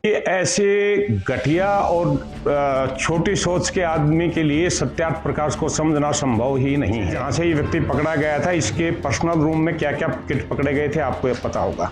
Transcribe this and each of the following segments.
कि ऐसे घटिया और छोटी सोच के आदमी के लिए सत्यार्थ प्रकाश को समझना संभव ही नहीं है। जहाँ से ये व्यक्ति पकड़ा गया था, इसके पर्सनल रूम में क्या क्या किट पकड़े गए थे आपको पता होगा।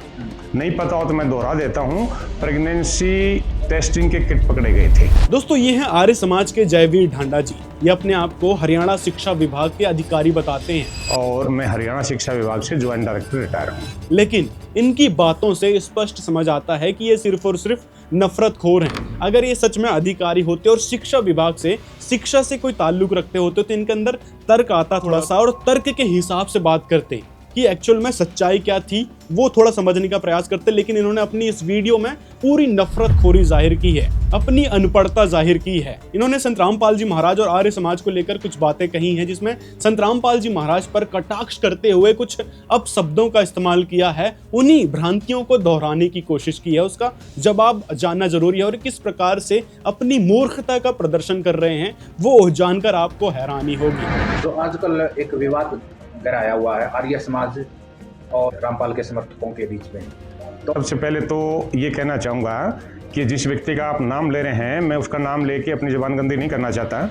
नहीं पता हो तो मैं दोहरा देता हूँ, प्रेगनेंसी टेस्टिंग के किट पकड़े गए थे। दोस्तों, ये हैं आर्य समाज के जयवीर ढांडा जी। ये अपने आप को हरियाणा शिक्षा विभाग के अधिकारी बताते हैं और मैं हरियाणा शिक्षा विभाग से ज्वाइंट डायरेक्टर रिटायर हूँ। लेकिन इनकी बातों से स्पष्ट समझ आता है कि ये सिर्फ और सिर्फ नफरतखोर हैं। अगर ये सच में अधिकारी होते और शिक्षा विभाग से, शिक्षा से कोई ताल्लुक रखते होते तो इनके अंदर तर्क आता थोड़ा सा, और तर्क के हिसाब से बात करते कि एक्चुअल में सच्चाई क्या थी, वो थोड़ा समझने का प्रयास करते। लेकिन इन्होंने अपनी इस वीडियो में पूरी नफरतखोरी जाहिर की है, अपनी अनपढ़ता जाहिर की है। इन्होंने संत रामपाल जी महाराज और आर्य समाज को लेकर कुछ बातें कही हैं, जिसमें संत रामपाल जी महाराज पर कटाक्ष करते हुए कुछ अपशब्दों का इस्तेमाल किया है। उन्हीं भ्रांतियों को दोहराने की कोशिश की है। उसका जवाब जानना जरूरी है, और किस प्रकार से अपनी मूर्खता का प्रदर्शन कर रहे हैं वो जानकर आपको हैरानी होगी। तो आजकल एक विवाद गहराया हुआ है आर्य समाज और रामपाल के समर्थकों के बीच में। तो सबसे पहले तो ये कहना चाहूँगा कि जिस व्यक्ति का आप नाम ले रहे हैं, मैं उसका नाम लेके अपनी जुबान गंदी नहीं करना चाहता।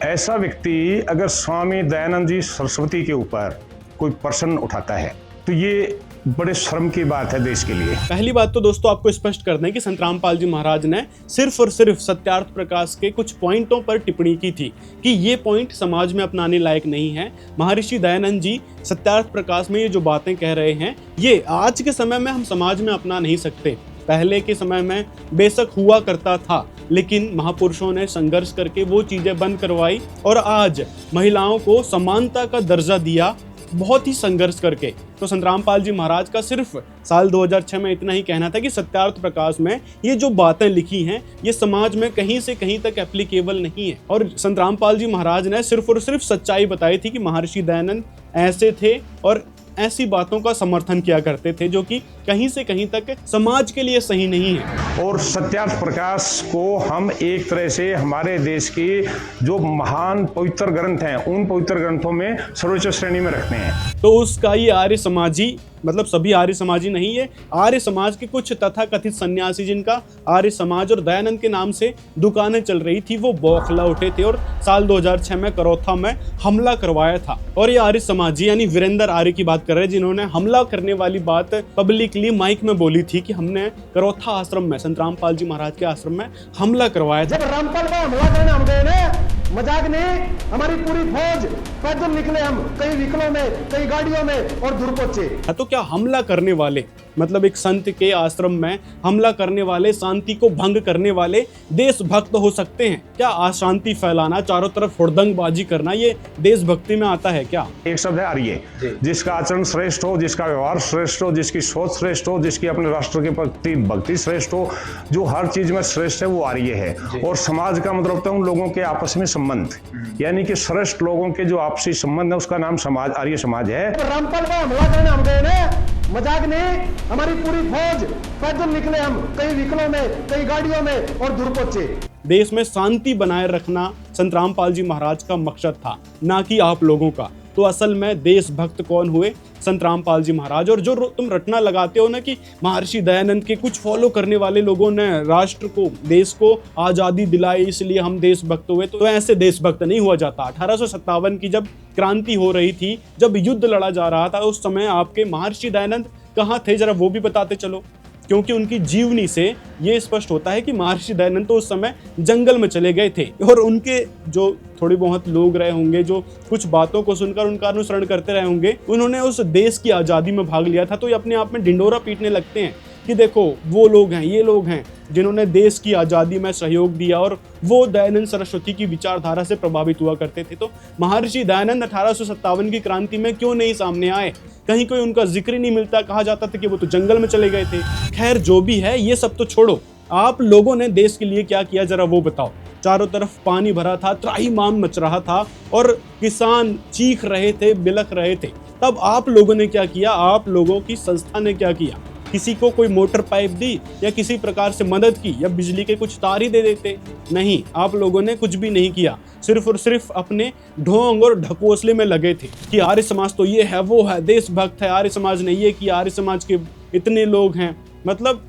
ऐसा व्यक्ति अगर स्वामी दयानंद जी सरस्वती के ऊपर कोई प्रश्न उठाता है तो ये बड़े शर्म की बात है देश के लिए। पहली बात तो दोस्तों आपको स्पष्ट कर दें कि संत रामपाल जी महाराज ने सिर्फ और सिर्फ सत्यार्थ प्रकाश के कुछ पॉइंटों पर टिप्पणी की थी कि ये पॉइंट समाज में अपनाने लायक नहीं है। महर्षि दयानंद जी सत्यार्थ प्रकाश में ये जो बातें कह रहे हैं, ये आज के समय में हम समाज में अपना नहीं सकते। पहले के समय में बेशक हुआ करता था, लेकिन महापुरुषों ने संघर्ष करके वो चीजें बंद करवाई और आज महिलाओं को समानता का दर्जा दिया, बहुत ही संघर्ष करके। तो संत रामपाल जी महाराज का सिर्फ साल 2006 में इतना ही कहना था कि सत्यार्थ प्रकाश में ये जो बातें लिखी हैं ये समाज में कहीं से कहीं तक एप्लीकेबल नहीं है। और संत रामपाल जी महाराज ने सिर्फ और सिर्फ सच्चाई बताई थी कि महर्षि दयानंद ऐसे थे और ऐसी बातों का समर्थन किया करते थे जो कि कहीं से कहीं तक समाज के लिए सही नहीं है। और सत्यार्थ प्रकाश को हम एक तरह से हमारे देश की जो महान पवित्र ग्रंथ हैं, उन पवित्र ग्रंथों में सर्वोच्च श्रेणी में रखते हैं। तो उसका ये आर्य समाजी, मतलब सभी आर्य समाजी नहीं है, आर्य समाज के कुछ तथाकथित सन्यासी जिनका आर्य समाज और दयानंद के नाम से दुकानें चल रही थी, वो बौखला उठे थे और साल 2006 में करौथा में हमला करवाया था। और ये आर्य समाजी यानी वीरेंद्र आर्य की बात कर रहे हैं, जिन्होंने हमला करने वाली बात पब्लिकली माइक में बोली थी कि हमने करौथा आश्रम में, संत रामपाल जी महाराज के आश्रम में हमला करवाया था। जब रामपाल का हमला करने हम गए ना, मजाक नहीं, हमारी पूरी फौज पैदल निकले, हम कई व्हीकलों में, कई गाड़ियों में और दूर पहुंचे। तो क्या हमला करने वाले, मतलब एक संत के आश्रम में हमला करने वाले, शांति को भंग करने वाले देशभक्त हो सकते हैं क्या? अशांति फैलाना, चारों तरफ हुड़दंगबाजी करना, ये देशभक्ति में आता है क्या? एक शब्द है आर्य, जिसका आचरण श्रेष्ठ हो, जिसका व्यवहार श्रेष्ठ हो, जिसकी सोच श्रेष्ठ हो, जिसकी अपने राष्ट्र के प्रति भक्ति श्रेष्ठ हो, जो हर चीज में श्रेष्ठ है, वो आर्य है। और समाज का मतलब तो उन लोगों के आपस में संबंध, यानी कि श्रेष्ठ लोगों के जो आपसी संबंध है, उसका नाम समाज, आर्य समाज है। रामपाल का हमला करने हम गए ना, मजाक नहीं, हमारी पूरी फौज पैदल निकले, हम कई व्हीकलों में, कई गाड़ियों में और दूर पहुंचे। देश में शांति बनाए रखना संत रामपाल जी महाराज का मकसद था, ना कि आप लोगों का। तो असल में देशभक्त कौन हुए? संत रामपाल जी महाराज। और जो तुम रटना लगाते हो ना कि महर्षि दयानंद के कुछ फॉलो करने वाले लोगों ने राष्ट्र को, देश को आजादी दिलाई, इसलिए हम देशभक्त हुए, तो ऐसे देशभक्त नहीं हुआ जाता। 1857 की जब क्रांति हो रही थी, जब युद्ध लड़ा जा रहा था, उस समय आपके महर्षि दयानंद कहाँ थे, जरा वो भी बताते चलो। क्योंकि उनकी जीवनी से ये स्पष्ट होता है कि महर्षि दयानंद तो उस समय जंगल में चले गए थे, और उनके जो थोड़ी बहुत लोग रहे होंगे जो कुछ बातों को सुनकर उनका अनुसरण करते रहे होंगे, उन्होंने उस देश की आज़ादी में भाग लिया था। तो ये अपने आप में ढिंडोरा पीटने लगते हैं कि देखो वो लोग हैं, ये लोग हैं जिन्होंने देश की आज़ादी में सहयोग दिया, और वो दयानंद सरस्वती की विचारधारा से प्रभावित हुआ करते थे। तो महर्षि दयानंद 1857 की क्रांति में क्यों नहीं सामने आए? कहीं कोई उनका जिक्र नहीं मिलता। कहा जाता था कि वो तो जंगल में चले गए थे। खैर, जो भी है, ये सब तो छोड़ो, आप लोगों ने देश के लिए क्या किया, जरा वो बताओ। चारों तरफ पानी भरा था, त्राहिमाम मच रहा था और किसान चीख रहे थे, बिलख रहे थे। तब आप लोगों ने क्या किया? आप लोगों की संस्था ने क्या किया? किसी को कोई मोटर पाइप दी या किसी प्रकार से मदद की या बिजली के कुछ तार ही दे देते? नहीं, आप लोगों ने कुछ भी नहीं किया। सिर्फ और सिर्फ अपने ढोंग और ढकोसले में लगे थे कि आर्य समाज तो ये है, वो है, देशभक्त है, आर्य समाज ने ये किया, आर्य समाज के इतने लोग हैं। मतलब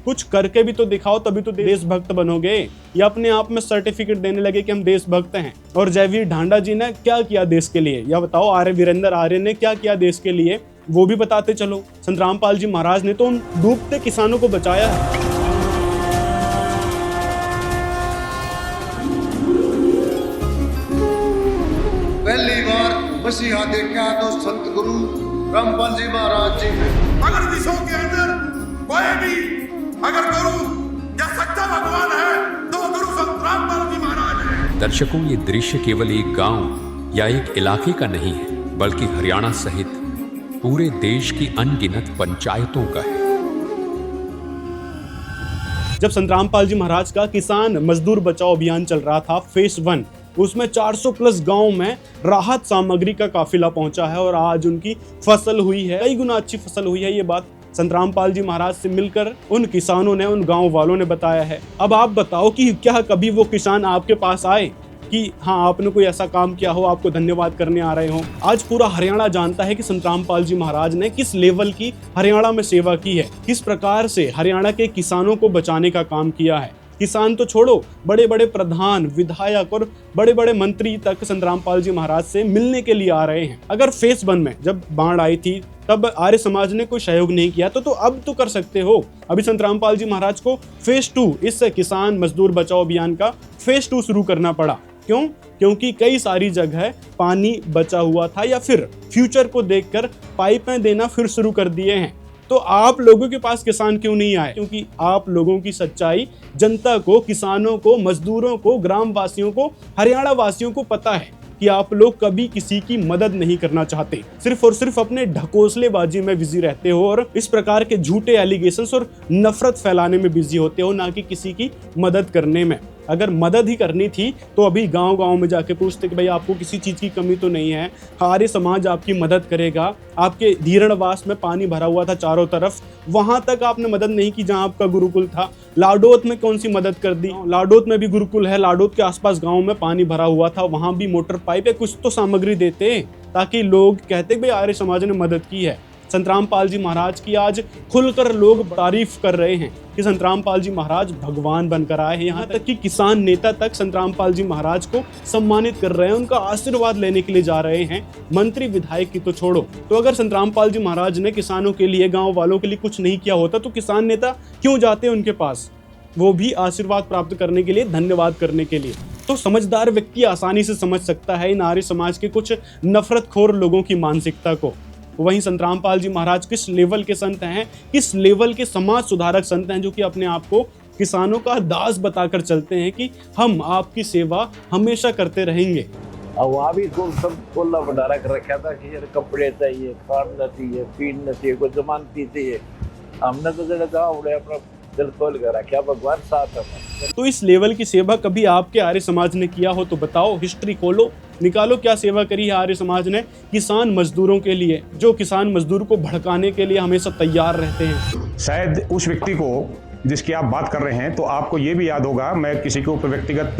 कुछ करके भी तो दिखाओ, तभी तो देशभक्त बनोगे। या अपने आप में सर्टिफिकेट देने लगे कि हम देशभक्त हैं। और जयवीर ढांडा जी ने क्या किया देश के लिए, या बताओ आर्य वीरेंद्र आर्य ने क्या किया देश के लिए, वो भी बताते चलो। संत रामपाल जी महाराज ने तो उन डूबते किसानों को बचाया है। पहली बार मसीहा देखा तो संत गुरु रामपाल जी महाराज जी ने। अगर विश्व के अंदर कोई भी अगर गुरु या सच्चा भगवान है तो गुरु संत रामपाल जी महाराज है। दर्शकों, ये दृश्य केवल एक गांव या एक इलाके का नहीं है, बल्कि हरियाणा सहित पूरे देश की अनगिनत पंचायतों का है। जब संत रामपाल जी महाराज का किसान मजदूर बचाओ अभियान चल रहा था फेज 1, उसमें 400 प्लस गांव में राहत सामग्री का काफिला पहुंचा है और आज उनकी फसल हुई है, कई गुना अच्छी फसल हुई है। ये बात संत रामपाल जी महाराज से मिलकर उन किसानों ने, उन गांव वालों ने बताया है। अब आप बताओ कि क्या कभी वो किसान आपके पास आए कि हाँ आपने कोई ऐसा काम किया हो, आपको धन्यवाद करने आ रहे हो। आज पूरा हरियाणा जानता है कि संत रामपाल जी महाराज ने किस लेवल की हरियाणा में सेवा की है, किस प्रकार से हरियाणा के किसानों को बचाने का काम किया है। किसान तो छोड़ो, बड़े बड़े प्रधान, विधायक और बड़े बड़े मंत्री तक संत रामपाल जी महाराज से मिलने के लिए आ रहे हैं। अगर फेज 1 में जब बाढ़ आई थी तब आर्य समाज ने कोई सहयोग नहीं किया तो अब तो कर सकते हो। अभी संत रामपाल जी महाराज को फेज 2 इस किसान मजदूर बचाओ अभियान का फेज 2 शुरू करना पड़ा। क्यों? क्योंकि कई सारी जगह पानी बचा हुआ था या फिर फ्यूचर को देखकर पाइपें देना फिर शुरू कर दिए हैं। तो आप लोगों के पास किसान क्यों नहीं आए? क्योंकि आप लोगों की सच्चाई जनता को, किसानों को, मजदूरों को, ग्राम वासियों को, हरियाणा वासियों को पता है कि आप लोग कभी किसी की मदद नहीं करना चाहते, सिर्फ और सिर्फ अपने ढकोसलेबाजी में बिजी रहते हो और इस प्रकार के झूठे एलिगेशंस और नफरत फैलाने में बिजी होते हो, ना कि किसी की मदद करने में। अगर मदद ही करनी थी तो अभी गांव-गांव में जाके पूछते कि भाई आपको किसी चीज की कमी तो नहीं है, आर्य समाज आपकी मदद करेगा। आपके धीरणवास में पानी भरा हुआ था चारों तरफ, वहां तक आपने मदद नहीं की जहां आपका गुरुकुल था। लाडोत में कौन सी मदद कर दी? लाडोत में भी गुरुकुल है, लाडोत के आसपास गाँव में पानी भरा हुआ था, वहां भी मोटर पाइप या कुछ तो सामग्री देते ताकि लोग कहते भाई आर्य समाज ने मदद की है। संत रामपाल जी महाराज की आज खुलकर लोग तारीफ कर रहे हैं कि संत रामपाल जी महाराज भगवान बनकर आए हैं। यहाँ तक कि किसान नेता तक संत रामपाल जी महाराज को सम्मानित कर रहे हैं, उनका आशीर्वाद लेने के लिए जा रहे हैं। मंत्री विधायक की तो छोड़ो, तो अगर संत रामपाल जी महाराज ने किसानों के लिए, गांव वालों के लिए कुछ नहीं किया होता तो किसान नेता क्यों जाते उनके पास? वो भी आशीर्वाद प्राप्त करने के लिए, धन्यवाद करने के लिए। तो समझदार व्यक्ति आसानी से समझ सकता है इन आर्य समाज के कुछ नफरतखोर लोगों की मानसिकता को। वहीं संत रामपाल जी महाराज किस लेवल के संत हैं, किस लेवल के समाज सुधारक संत हैं, जो कि अपने आप को किसानों का दास बताकर चलते हैं कि हम आपकी सेवा हमेशा करते रहेंगे। और वहाँ भी सब खोला भंडारा कर रखा था कि यार कपड़े चाहिए, खाना चाहिए, पीना चाहिए, कोई जमानती चाहिए। हमने तो जरा था उड़े अपना दिल खोल कर रखा, भगवान साथ है। तो इस लेवल की सेवा कभी आपके आर्य समाज ने किया हो तो बताओ, हिस्ट्री खोलो, निकालो क्या सेवा करी है आर्य समाज ने किसान मजदूरों के लिए, जो किसान मजदूर को भड़काने के लिए हमेशा तैयार रहते हैं। शायद उस व्यक्ति को जिसकी आप बात कर रहे हैं, तो आपको ये भी याद होगा, मैं किसी के ऊपर व्यक्तिगत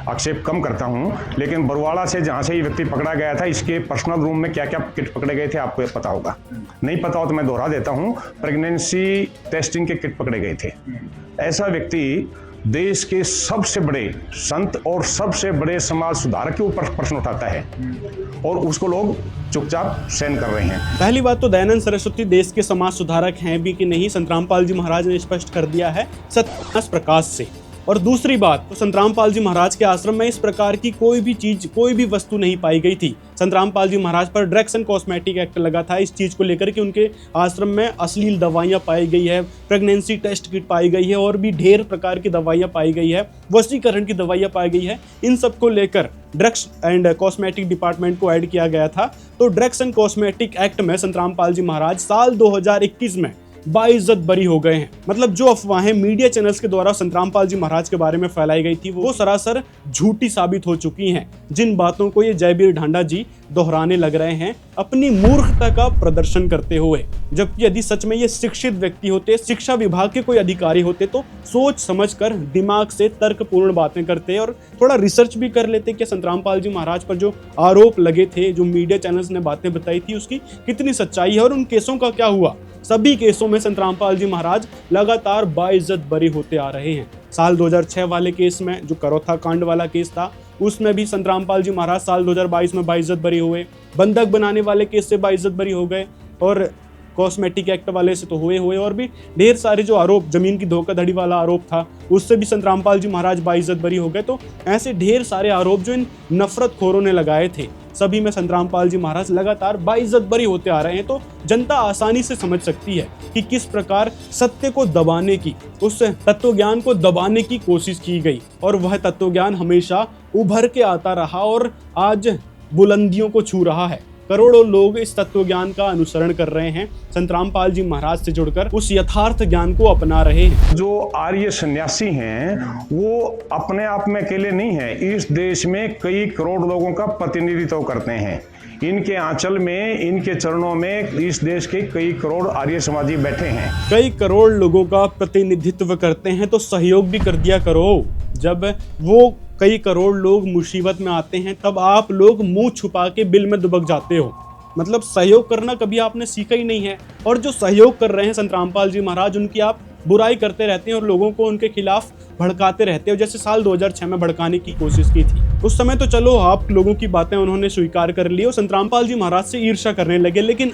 आक्षेप कम करता हूं, लेकिन बरवाड़ा से जहां से ये व्यक्ति पकड़ा गया था, इसके पर्सनल रूम में क्या क्या किट पकड़े गए थे आपको पता होगा। नहीं पता हो तो मैं दोहरा देता हूं, प्रेगनेंसी टेस्टिंग के किट पकड़े गए थे। ऐसा व्यक्ति देश के सबसे बड़े संत और सबसे बड़े समाज सुधारक के ऊपर प्रश्न उठाता है और उसको लोग चुपचाप सहन कर रहे हैं। पहली बात तो दयानंद सरस्वती देश के समाज सुधारक हैं भी कि नहीं, संत रामपाल जी महाराज ने स्पष्ट कर दिया है सत्यानाश प्रकाश से। और दूसरी बात तो संत रामपाल जी महाराज के आश्रम में इस प्रकार की कोई भी चीज, कोई भी वस्तु नहीं पाई गई थी। संत रामपाल जी महाराज पर ड्रग्स एंड कॉस्मेटिक एक्ट लगा था इस चीज को लेकर कि उनके आश्रम में अश्लील दवाइयां पाई गई है, प्रेगनेंसी टेस्ट किट पाई गई है और भी ढेर प्रकार की दवाइयां पाई गई है, वशीकरण की दवाइयां पाई गई है। इन सब को लेकर ड्रग्स एंड कॉस्मेटिक डिपार्टमेंट को ऐड किया गया था। तो ड्रग्स एंड कॉस्मेटिक एक्ट में संत रामपाल जी महाराज साल 2021 में बाइज्जत बरी हो गए हैं। मतलब जो अफवाहें मीडिया चैनल्स के द्वारा संत रामपाल जी महाराज के बारे में फैलाई गई थी वो सरासर झूठी साबित हो चुकी हैं। जिन बातों को ये जयवीर ढांडा जी दोहराने लग रहे हैं अपनी मूर्खता का प्रदर्शन करते हुए, जबकि यदि सच में ये शिक्षित व्यक्ति होते, शिक्षा विभाग के कोई अधिकारी होते तो सोच समझकर दिमाग से तर्कपूर्ण बातें करते और थोड़ा रिसर्च भी कर लेते कि संत रामपाल जी महाराज पर जो आरोप लगे थे, जो मीडिया चैनल्स ने बातें बताई थी, उसकी कितनी सच्चाई है और उन केसों का क्या हुआ। सभी केसों में संतरामपाल जी महाराज लगातार बाइज्जत बरी होते आ रहे हैं। साल 2006 वाले केस में, जो करौथा कांड वाला केस था, उसमें भी संतरामपाल जी महाराज साल 2022 में बाइज्जत बरी हुए। बंधक बनाने वाले केस से बाइज्जत बरी हो गए और कॉस्मेटिक एक्ट वाले से तो हुए और भी ढेर सारे जो आरोप, जमीन की धोखाधड़ी वाला आरोप था, उससे भी संतरामपाल जी महाराज बाइज्जत बरी हो गए। तो ऐसे ढेर सारे आरोप जो इन नफरतखोरों ने लगाए थे, सभी में संतरामपाल जी महाराज लगातार बाइज्जत बरी होते आ रहे हैं। तो जनता आसानी से समझ सकती है कि किस प्रकार सत्य को दबाने की, उस तत्वज्ञान को दबाने की कोशिश की गई और वह तत्वज्ञान हमेशा उभर के आता रहा और आज बुलंदियों को छू रहा है। करोड़ों लोग इस तत्वज्ञान का अनुसरण कर रहे हैं, संतरामपाल जी महाराज से जुड़कर उस यथार्थ ज्ञान को अपना रहे हैं। जो आर्य सन्यासी हैं वो अपने आप में अकेले नहीं है, इस देश में कई करोड़ लोगों का प्रतिनिधित्व करते हैं। इनके आंचल में, इनके चरणों में इस देश के कई करोड़ आर्य समाजी बैठे हैं। कई करोड़ लोगों का प्रतिनिधित्व करते हैं तो सहयोग भी कर दिया करो। जब वो कई करोड़ लोग मुसीबत में आते हैं तब आप लोग मुंह छुपा के बिल में दुबक जाते हो। मतलब सहयोग करना कभी आपने सीखा ही नहीं है। और जो सहयोग कर रहे हैं संतरामपाल जी महाराज, उनकी आप बुराई करते रहते हैं और लोगों को उनके खिलाफ भड़काते रहते हो। जैसे साल 2006 में भड़काने की कोशिश की थी, उस समय तो चलो आप लोगों की बातें उन्होंने स्वीकार कर ली और संतरामपाल जी महाराज से ईर्ष्या करने लगे। लेकिन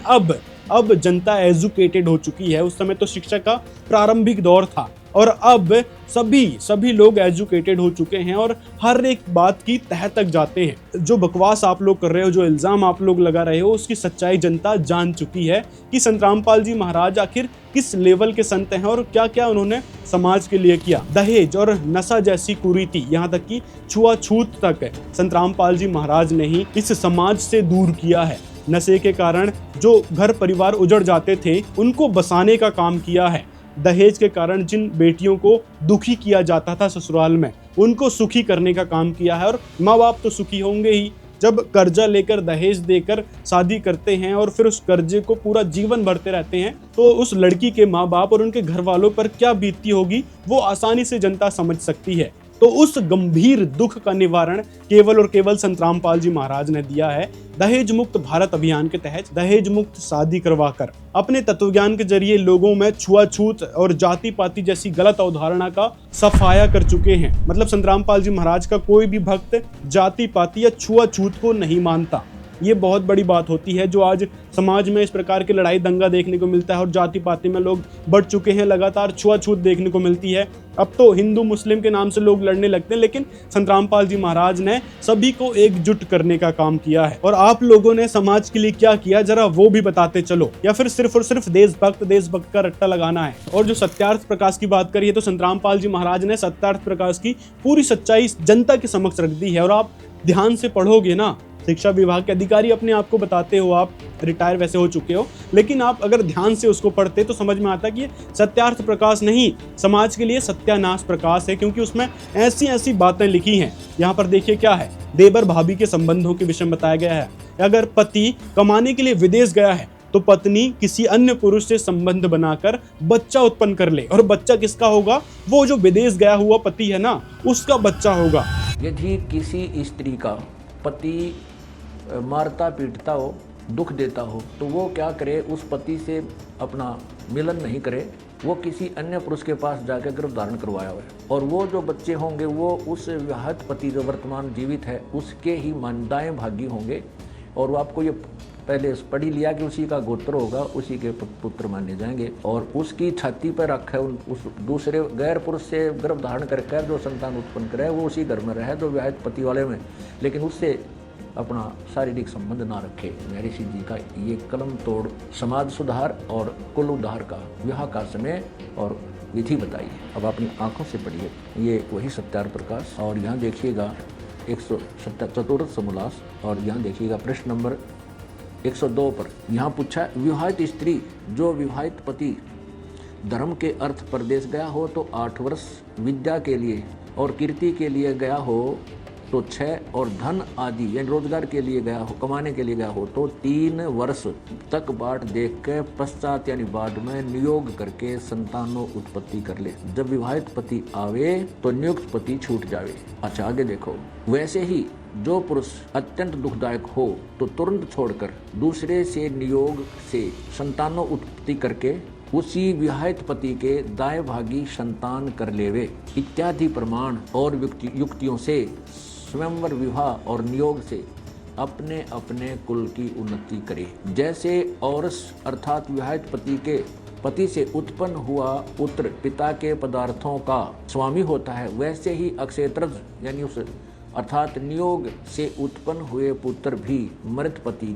अब जनता एजुकेटेड हो चुकी है। उस समय तो शिक्षा का प्रारंभिक दौर था और अब सभी लोग एजुकेटेड हो चुके हैं और हर एक बात की तह तक जाते हैं। जो बकवास आप लोग कर रहे हो, जो इल्जाम आप लोग लगा रहे हो, उसकी सच्चाई जनता जान चुकी है कि संतरामपाल जी महाराज आखिर किस लेवल के संत हैं और क्या क्या उन्होंने समाज के लिए किया। दहेज और नशा जैसी कुरीति, यहाँ तक कि छुआछूत तक संतरामपाल जी महाराज ने ही इस समाज से दूर किया है। नशे के कारण जो घर परिवार उजड़ जाते थे, उनको बसाने का काम किया है। दहेज के कारण जिन बेटियों को दुखी किया जाता था ससुराल में, उनको सुखी करने का काम किया है। और माँ बाप तो सुखी होंगे ही, जब कर्जा लेकर दहेज देकर शादी करते हैं और फिर उस कर्जे को पूरा जीवन भरते रहते हैं, तो उस लड़की के माँ बाप और उनके घर वालों पर क्या बीतती होगी वो आसानी से जनता समझ सकती है। तो उस गंभीर दुख का निवारण केवल और केवल संतरामपाल जी महाराज ने दिया है दहेज मुक्त भारत अभियान के तहत। दहेज मुक्त शादी करवाकर अपने तत्वज्ञान के जरिए लोगों में छुआछूत और जाति पाति जैसी गलत अवधारणा का सफाया कर चुके हैं। मतलब संतरामपाल जी महाराज का कोई भी भक्त जाति पाति या छुआछूत को नहीं मानता। ये बहुत बड़ी बात होती है जो आज समाज में इस प्रकार की लड़ाई दंगा देखने को मिलता है और जाति पाति में लोग बढ़ चुके हैं। लगातार छुआछूत देखने को मिलती है। अब तो हिंदू मुस्लिम के नाम से लोग लड़ने लगते हैं, लेकिन संतरामपाल जी महाराज ने सभी को एकजुट करने का काम किया है। और आप लोगों ने समाज के लिए क्या किया, जरा वो भी बताते चलो, या फिर सिर्फ और सिर्फ देशभक्त का रट्टा लगाना है। और जो सत्यार्थ प्रकाश की बात करिए तो संतरामपाल जी महाराज ने सत्यार्थ प्रकाश की पूरी सच्चाई जनता के समक्ष रख दी है। और आप ध्यान से पढ़ोगे ना, शिक्षा विभाग के अधिकारी अपने आप को बताते हो, आप रिटायर वैसे हो चुके हो, लेकिन आप अगर ध्यान से उसको पढ़ते तो समझ में आता कि ये सत्यार्थ प्रकाश नहीं, समाज के लिए सत्यानाश प्रकाश है। क्योंकि उसमें ऐसी ऐसी बातें लिखी हैं। यहाँ पर देखिए क्या है, देवर भाभी के संबंधों के विषय में बताया गया है। अगर पति कमाने के लिए विदेश गया है तो पत्नी किसी अन्य पुरुष से संबंध बनाकर बच्चा उत्पन्न कर ले, और बच्चा किसका होगा, वो जो विदेश गया हुआ पति है ना, उसका बच्चा होगा। यदि किसी स्त्री का पति मारता पीटता हो, दुख देता हो, तो वो क्या करे, उस पति से अपना मिलन नहीं करे, वो किसी अन्य पुरुष के पास जाकर गर्भ धारण करवाया हुआ है। और वो जो बच्चे होंगे वो उस विवाहित पति जो वर्तमान जीवित है उसके ही दाएं भागी होंगे। और वो आपको ये पहले पढ़ ही लिया कि उसी का गोत्र होगा, उसी के पुत्र माने जाएंगे। और उसकी छाती पर रखे उस दूसरे गैर पुरुष से गर्भ धारण करके जो संतान उत्पन्न करे वो उसी घर में रहे जो विवाहित पति वाले में, लेकिन उससे अपना शारीरिक संबंध ना रखे। महर्षि जी का ये कलम तोड़ समाज सुधार और कुल उद्धार का विवाह का समय और विधि बताई है। अब अपनी आंखों से पढ़िए, ये वही सत्यार्थ प्रकाश। और यहाँ देखिएगा 174 समोल्लास, और यहाँ देखिएगा प्रश्न नंबर 102 पर यहाँ पूछा, विवाहित स्त्री जो विवाहित पति धर्म के अर्थ परदेश गया हो तो 8 वर्ष विद्या के लिए और कीर्ति के लिए गया हो तो 6 और धन आदि यानी रोजगार के लिए गया हो, कमाने के लिए गया हो तो 3 वर्ष तक बाट देख के पश्चात यानी बाद में नियोग करके संतानों उत्पत्ति कर ले। जब विवाहित पति आवे तो नियुक्त पति छूट जावे। अच्छा आगे देखो, वैसे ही जो पुरुष अत्यंत दुखदायक हो तो तुरंत छोड़कर दूसरे से नियोग से संतानों उत्पत्ति करके उसी विवाहित पति के दाएं भागी संतान कर लेवे इत्यादि प्रमाण और युक्तियों से स्वयंवर विवाह और नियोग से अपने अपने कुल की उन्नति करे। जैसे औरस अर्थात विवाहित पति से उत्पन्न हुआ पुत्र पिता के पदार्थों का स्वामी होता है, वैसे ही अक्षेत्रज यानी उस अर्थात नियोग से उत्पन्न हुए पुत्र भी मृत पति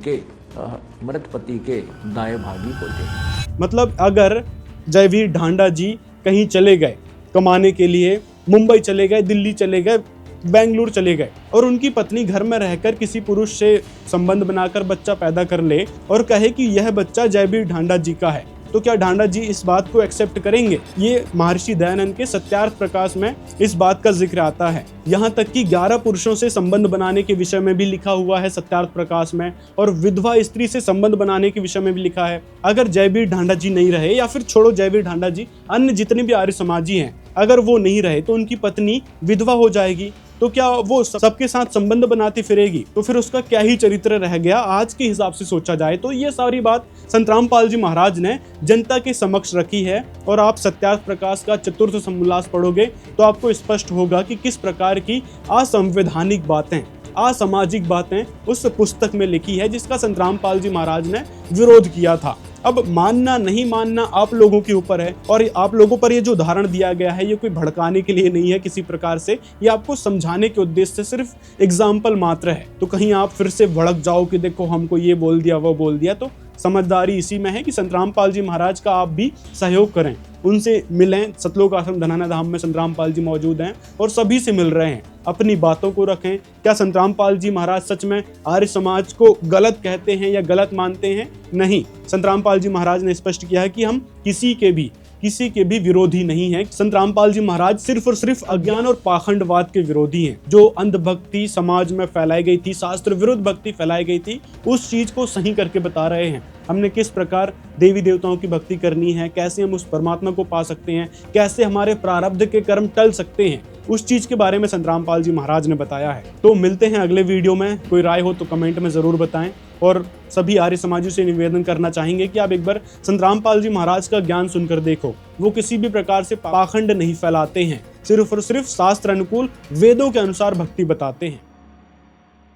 के दाएं भागी होते हैं। मतलब अगर जयवीर ढांडा जी कहीं चले गए कमाने के लिए, मुंबई चले गए, दिल्ली चले गए, बेंगलुरु चले गए और उनकी पत्नी घर में रहकर किसी पुरुष से संबंध बनाकर बच्चा पैदा कर ले और कहे कि यह बच्चा जयवीर ढांडा जी का है, तो क्या ढांडा जी इस बात को एक्सेप्ट करेंगे? ये महर्षि दयानंद के सत्यार्थ प्रकाश में इस बात का जिक्र आता है। यहाँ तक कि 11 पुरुषों से संबंध बनाने के विषय में भी लिखा हुआ है सत्यार्थ प्रकाश में, और विधवा स्त्री से संबंध बनाने के विषय में भी लिखा है। अगर जयवीर ढांडा जी नहीं रहे, या फिर छोड़ो जयवीर ढांडा जी, अन्य जितने भी आर्य समाजी हैं, अगर वो नहीं रहे तो उनकी पत्नी विधवा हो जाएगी, तो क्या वो सबके साथ संबंध बनाती फिरेगी? तो फिर उसका क्या ही चरित्र रह गया आज के हिसाब से सोचा जाए तो। ये सारी बात संत रामपाल जी महाराज ने जनता के समक्ष रखी है, और आप सत्यार्थ प्रकाश का चतुर्थ समोल्लास पढ़ोगे तो आपको स्पष्ट होगा कि किस प्रकार की असंवैधानिक बातें, असामाजिक बातें उस पुस्तक में लिखी है जिसका संत रामपाल जी महाराज ने विरोध किया था। अब मानना नहीं मानना आप लोगों के ऊपर है, और आप लोगों पर ये जो उदाहरण दिया गया है ये कोई भड़काने के लिए नहीं है किसी प्रकार से, ये आपको समझाने के उद्देश्य से सिर्फ एग्जाम्पल मात्र है। तो कहीं आप फिर से भड़क जाओ कि देखो हमको ये बोल दिया वो बोल दिया, तो समझदारी इसी में है कि संत रामपाल जी महाराज का आप भी सहयोग करें, उनसे मिलें। सतलोक आश्रम धनाना धाम में संत रामपाल जी मौजूद हैं और सभी से मिल रहे हैं, अपनी बातों को रखें। क्या संत रामपाल जी महाराज सच में आर्य समाज को गलत कहते हैं या गलत मानते हैं? नहीं, संत रामपाल जी महाराज ने स्पष्ट किया है कि हम किसी के भी विरोधी नहीं है। संत रामपाल जी महाराज सिर्फ और सिर्फ अज्ञान और पाखंडवाद के विरोधी हैं। जो अंधभक्ति समाज में फैलाई गई थी, शास्त्र विरुद्ध भक्ति फैलाई गई थी, उस चीज को सही करके बता रहे हैं। हमने किस प्रकार देवी देवताओं की भक्ति करनी है, कैसे हम उस परमात्मा को पा सकते हैं, कैसे हमारे प्रारब्ध के कर्म टल सकते हैं, उस चीज के बारे में संत रामपाल जी महाराज ने बताया है। तो मिलते हैं अगले वीडियो में। कोई राय हो तो कमेंट में जरूर बताएं, और सभी आर्य समाजियों से निवेदन करना चाहेंगे कि आप एक बार संत रामपाल जी महाराज का ज्ञान सुनकर देखो। वो किसी भी प्रकार से पाखंड नहीं फैलाते हैं, सिर्फ और सिर्फ शास्त्र अनुकूल वेदों के अनुसार भक्ति बताते हैं।